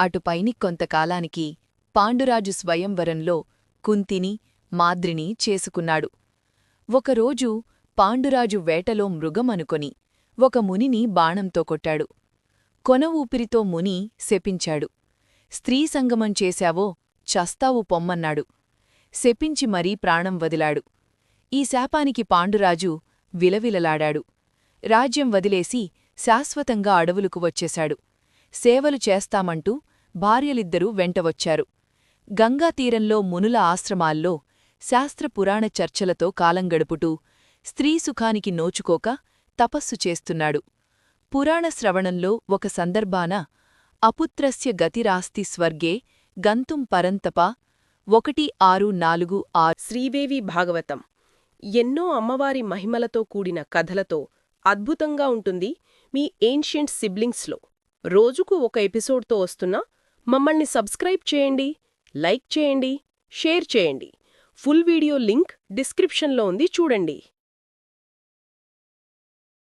అటుపైని కొంతకాలానికి పాండురాజు స్వయంవరంలో కుంతిని మాద్రిని చేసుకున్నాడు. ఒకరోజు పాండురాజు వేటలో మృగమనుకొని ఒక మునిని బాణంతో కొట్టాడు. కొన ఊపిరితో ముని శపించాడు. స్త్రీ సంగమం చేశావో చస్తావు పొమ్మన్నాడు. శపించి మరీ ప్రాణం వదిలాడు. ఈ శాపానికి పాండురాజు విలవిలలాడాడు. రాజ్యం వదిలేసి శాశ్వతంగా అడవులకు వచ్చేశాడు. సేవలు చేస్తామంటూ భార్యలిద్దరూ వెంటవచ్చారు. గంగాతీరంలో మునుల ఆశ్రమాల్లో శాస్త్రపురాణ చర్చలతో కాలంగడుపుటూ స్త్రీ సుఖానికి నోచుకోక తపస్సు చేస్తున్నాడు. పురాణ శ్రవణంలో ఒక సందర్భాన అపుత్రస్య గతిరాస్తి స్వర్గే గంతుం పరంతప 1646 శ్రీదేవి భాగవతం ఎన్నో అమ్మవారి మహిమలతో కూడిన కథలతో అద్భుతంగా ఉంటుంది మీ ఏన్షియంట్ సిబ్లింగ్స్లో. రోజుకు ఒక ఎపిసోడ్తో వస్తున్నా మమ్మల్ని సబ్స్క్రైబ్ చేయండి, లైక్ చేయండి, షేర్ చేయండి. ఫుల్ వీడియో లింక్ డిస్క్రిప్షన్లో ఉంది, చూడండి.